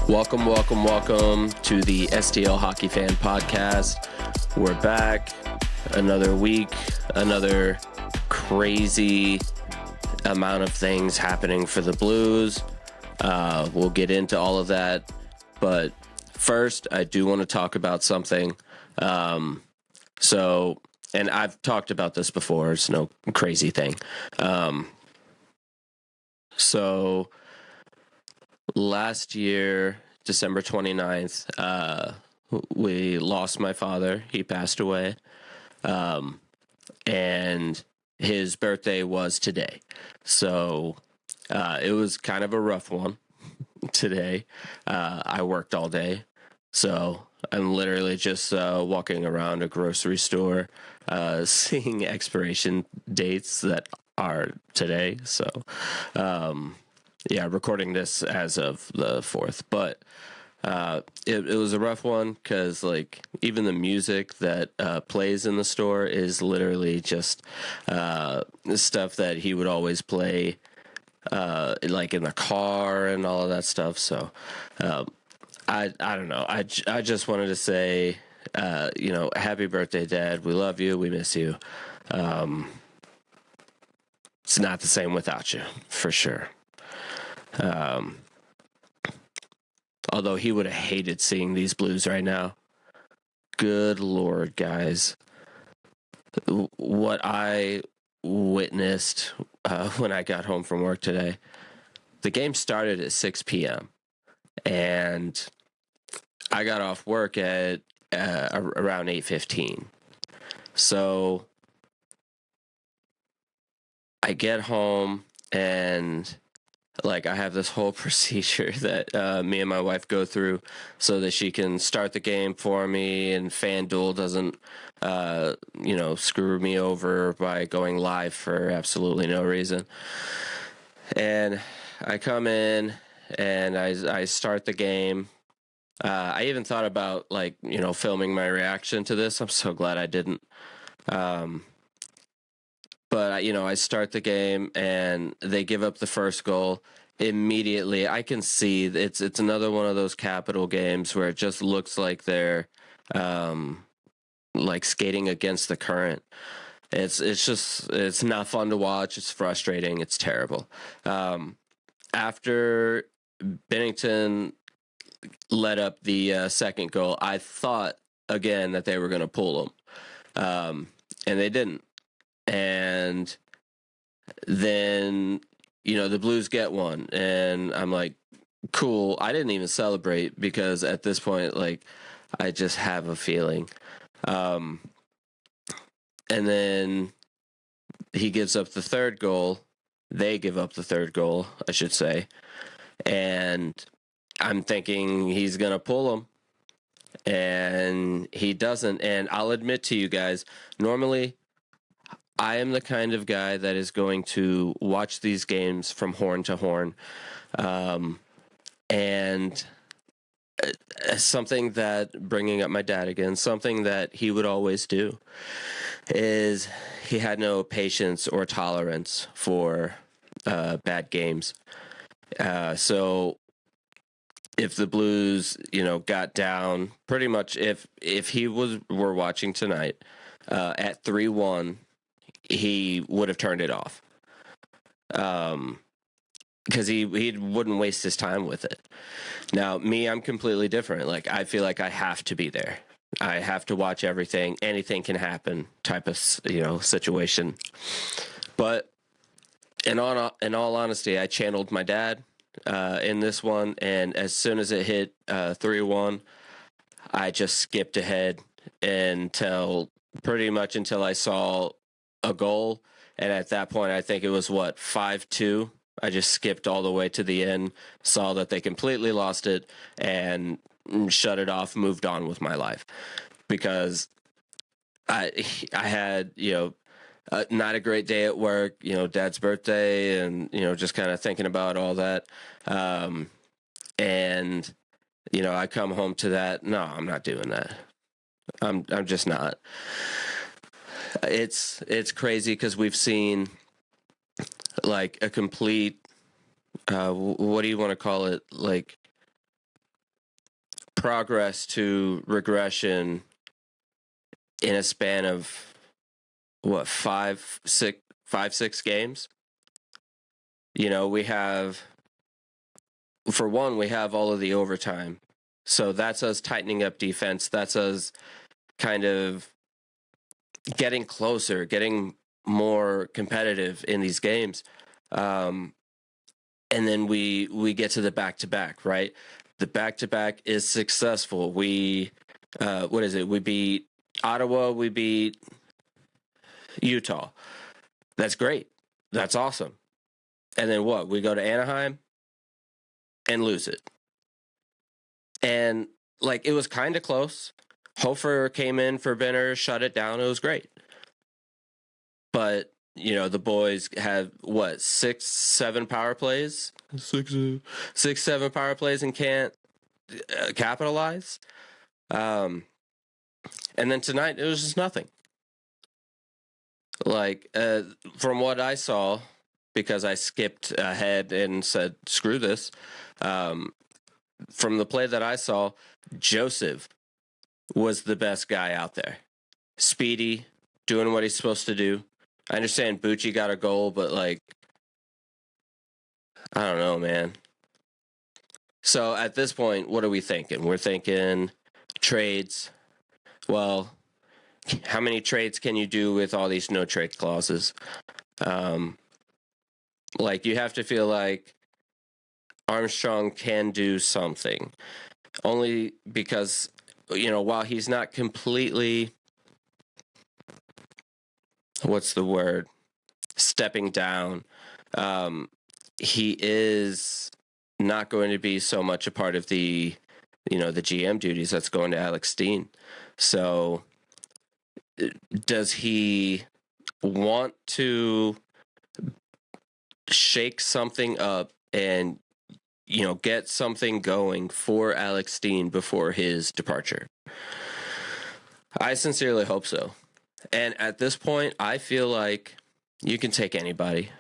Welcome to the STL Hockey Fan Podcast. We're back. Another week, another crazy amount of things happening for the Blues. We'll get into all of that. But first, I do want to talk about something. And I've talked about this before. It's no crazy thing. So last year, December 29th, we lost my father. He passed away. And his birthday was today. So it was kind of a rough one today. I worked all day. So I'm literally just walking around a grocery store, seeing expiration dates that are today. So, recording this as of the 4th. But it was a rough one because, like, even the music that plays in the store is literally just stuff that he would always play, like in the car and all of that stuff. So I don't know. I just wanted to say, happy birthday, Dad. We love you. We miss you. It's not the same without you, for sure. Although he would have hated seeing these Blues right now. Good Lord, guys. What I witnessed when I got home from work today, the game started at 6 p.m. and I got off work at around 8:15. So I get home and I have this whole procedure that me and my wife go through so that she can start the game for me and FanDuel doesn't, screw me over by going live for absolutely no reason. And I come in and I start the game. I even thought about filming my reaction to this. I'm so glad I didn't. But I start the game and they give up the first goal. Immediately, I can see it's another one of those capital games where it just looks like they're skating against the current. It's not fun to watch. It's frustrating. It's terrible. After Bennington let up the second goal, I thought again that they were going to pull them, and they didn't. And then the Blues get one, and I'm like, cool. I didn't even celebrate because at this point, I just have a feeling. And then he gives up the third goal. They give up the third goal, I should say. And I'm thinking he's going to pull them. And he doesn't. And I'll admit to you guys, normally I am the kind of guy that is going to watch these games from horn to horn. And something that, bringing up my dad again, something that he would always do is he had no patience or tolerance for bad games. So if the Blues, got down, pretty much if he were watching tonight at 3-1, he would have turned it off. Because he wouldn't waste his time with it. Now, me, I'm completely different. I feel like I have to be there. I have to watch everything. Anything can happen type of, situation. But in all honesty, I channeled my dad in this one. And as soon as it hit 3-1, I just skipped ahead until I saw a goal. And at that point, I think it was 5-2. I just skipped all the way to the end, saw that they completely lost it, and shut it off, moved on with my life. Because I had, not a great day at work, Dad's birthday, and, just kind of thinking about all that. And, I come home to that. No, I'm not doing that. I'm just not. It's crazy because we've seen a complete, what do you want to call it? progress to regression in a span of what, 5, 6 games. We have, for one, we have all of the overtime. So that's us tightening up defense. That's us kind of getting closer, getting more competitive in these games. And then we get to the back-to-back, right? The back-to-back is successful. We beat Ottawa, we beat Utah. That's great. That's awesome. And then what? We go to Anaheim and lose it. And it was kind of close. Hofer came in for Benner, shut it down. It was great. But, the boys had, 6, 7 power plays? 6, 7 power plays and can't capitalize. And then tonight, it was just nothing. From what I saw, because I skipped ahead and said, screw this, from the play that I saw, Joseph was the best guy out there. Speedy, doing what he's supposed to do. I understand Bucci got a goal, but I don't know, man. So at this point, what are we thinking? We're thinking trades. Well, how many trades can you do with all these no trade clauses? You have to feel like Armstrong can do something. Only because, while he's not completely, what's the word, stepping down, he is not going to be so much a part of the GM duties. That's going to Alex Steen. So does he want to shake something up and get something going for Alex Steen before his departure? I sincerely hope so. And at this point, I feel like you can take anybody.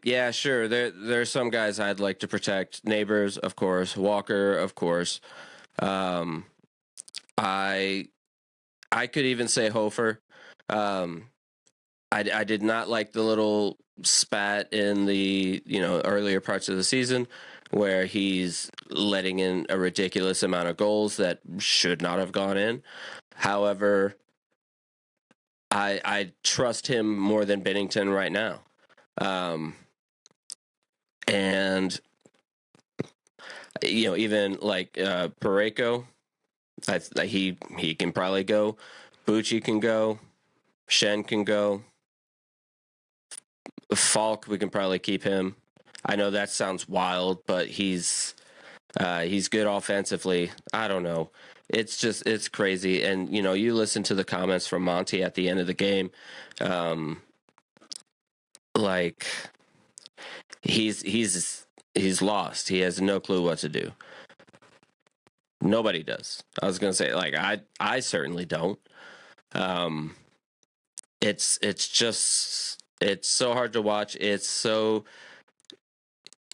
Yeah, sure. There's some guys I'd like to protect. Neighbors, of course. Walker, of course. I could even say Hofer. I did not like the little spat in the earlier parts of the season where he's letting in a ridiculous amount of goals that should not have gone in. However, I trust him more than Bennington right now. And even Pareko, he can probably go. Bucci can go. Shen can go. Falk, we can probably keep him. I know that sounds wild, but he's good offensively. I don't know. It's crazy. And you listen to the comments from Monty at the end of the game. He's lost. He has no clue what to do. Nobody does. I was gonna say, I certainly don't. It's so hard to watch. It's so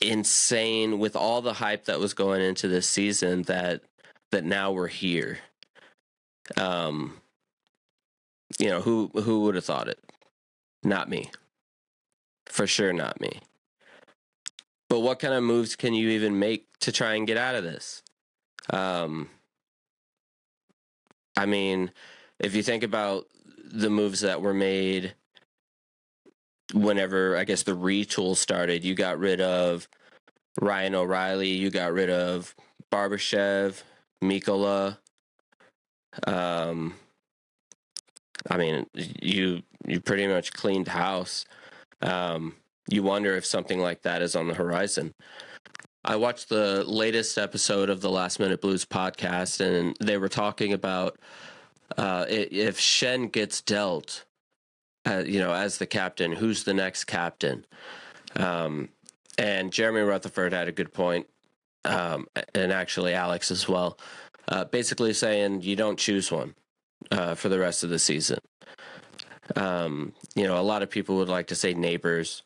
insane with all the hype that was going into this season that now we're here. Who would have thought it? Not me. For sure not me. But what kind of moves can you even make to try and get out of this? I mean, if you think about the moves that were made whenever, I guess, the retool started, you got rid of Ryan O'Reilly, you got rid of Barbashev, Mikola. I mean, you pretty much cleaned house. You wonder if something like that is on the horizon. I watched the latest episode of the Last Minute Blues podcast, and they were talking about if Shen gets dealt, as the captain, who's the next captain? And Jeremy Rutherford had a good point, and actually Alex as well, basically saying you don't choose one for the rest of the season. A lot of people would like to say Neighbors.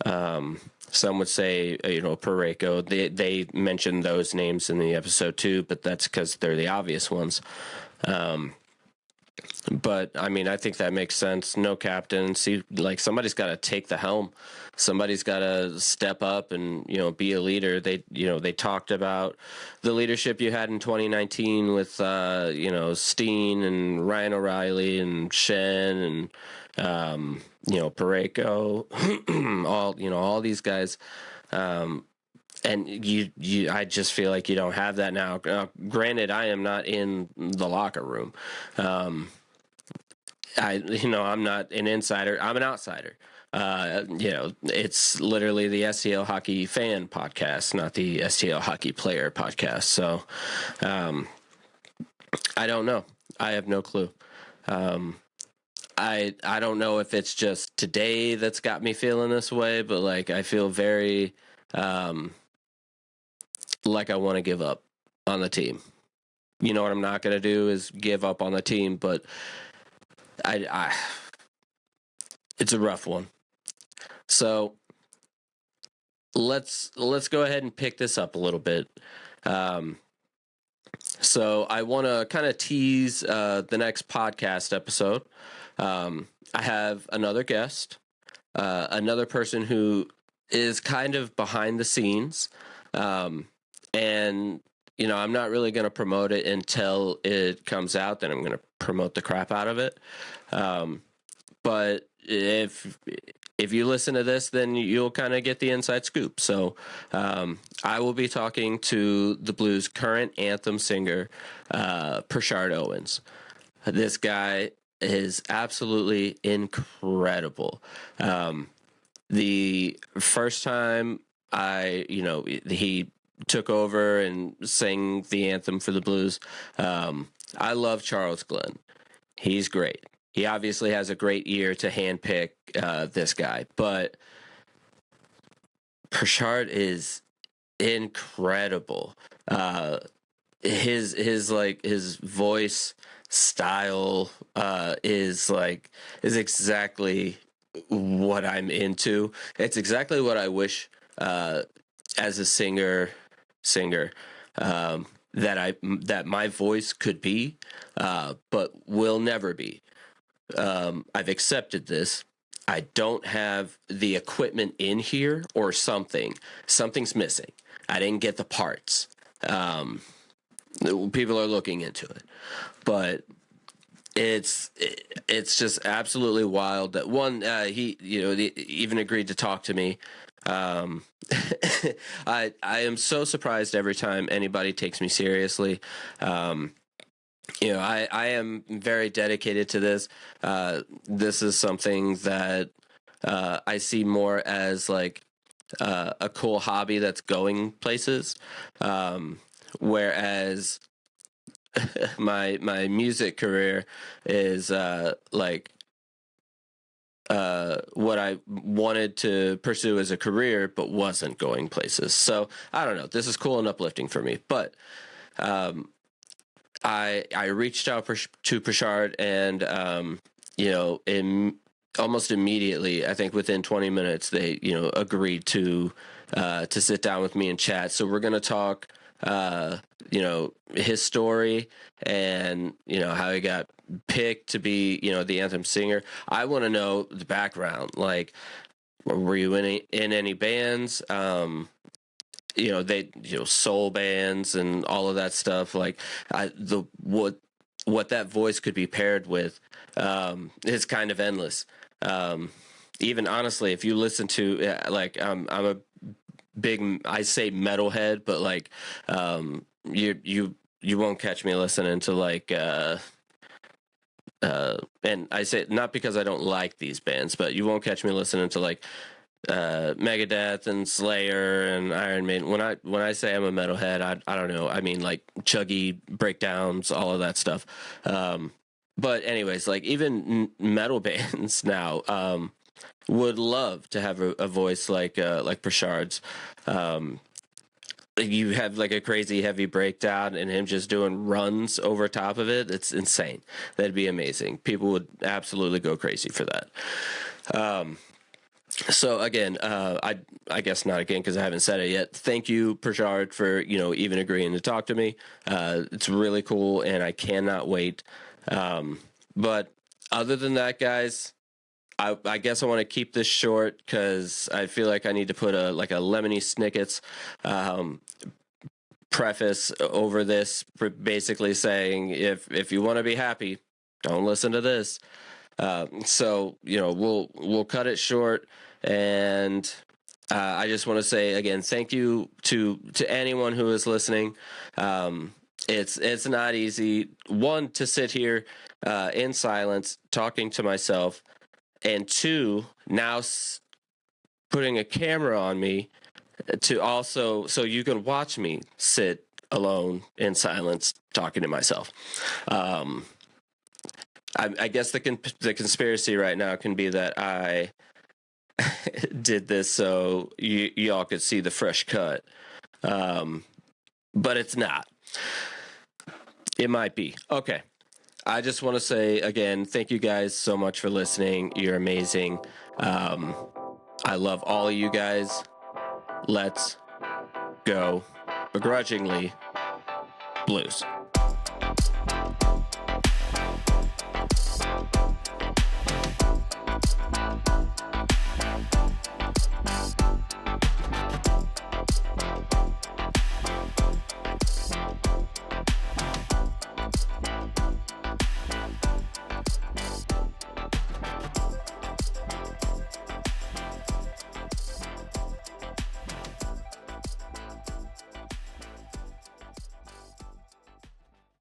Some would say, Pareko. They mentioned those names in the episode too, but that's because they're the obvious ones. But I mean, I think that makes sense. No captain. See, like somebody's got to take the helm. Somebody's got to step up and be a leader. They talked about the leadership you had in 2019 with Steen and Ryan O'Reilly and Shen and Pareko, all these guys. And I just feel like you don't have that now. Granted, I am not in the locker room. I'm not an insider. I'm an outsider. It's literally the STL Hockey Fan podcast, not the STL Hockey Player podcast. So, I don't know. I have no clue. I don't know if it's just today that's got me feeling this way, but like I feel very like I want to give up on the team. You know what I'm not going to do is give up on the team, but it's a rough one. So let's go ahead and pick this up a little bit. So I want to kind of tease the next podcast episode. I have another guest, another person who is kind of behind the scenes, and I'm not really going to promote it until it comes out. Then I'm going to promote the crap out of it. But if you listen to this, then you'll kind of get the inside scoop. So I will be talking to the Blues' current anthem singer, Prashard Owens. This guy is absolutely incredible. The first time he took over and sang the anthem for the Blues, I love Charles Glenn. He's great. He obviously has a great ear to handpick this guy, but Prashard is incredible. His voice style is exactly what I'm into. It's exactly what I wish as a singer that my voice could be, but will never be. I've accepted this. I don't have the equipment in here or something's missing. I didn't get the parts. People are looking into it, but it's just absolutely wild that one, he even agreed to talk to me. I am so surprised every time anybody takes me seriously. I am very dedicated to this. This is something that I see more as like a cool hobby that's going places. Whereas my music career is what I wanted to pursue as a career, but wasn't going places. So I don't know. This is cool and uplifting for me, but I reached out to Prashard, and almost immediately, I think within 20 minutes, they agreed to sit down with me and chat. So we're gonna talk his story and how he got picked to be the anthem singer. I want to know the background. Like, were you in any bands? Soul bands and all of that stuff. Like what that voice could be paired with is kind of endless. Even honestly, if you listen to I'm a big, I say metalhead, but like you won't catch me listening to and I say it not because I don't like these bands, but you won't catch me listening to like Megadeth and Slayer and Iron Maiden. When I say I'm a metalhead, I don't know. I mean like chuggy breakdowns, all of that stuff. But anyways, like even metal bands now would love to have a voice like Prashard's. You have like a crazy heavy breakdown and him just doing runs over top of it. It's insane. That'd be amazing. People would absolutely go crazy for that. So again, I guess not again because I haven't said it yet. Thank you, Prashard, for even agreeing to talk to me. It's really cool, and I cannot wait. But other than that, guys, I guess I want to keep this short because I feel like I need to put a Lemony Snicket's preface over this, basically saying if you want to be happy, don't listen to this. So we'll cut it short, and I just want to say again, thank you to anyone who is listening. It's not easy, one, to sit here in silence talking to myself, and two, now putting a camera on me to also so you can watch me sit alone in silence talking to myself. I guess the conspiracy right now can be that I did this so y'all could see the fresh cut, but it's not. It might be. Okay. I just want to say again, thank you guys so much for listening. You're amazing. I love all of you guys. Let's go begrudgingly blues.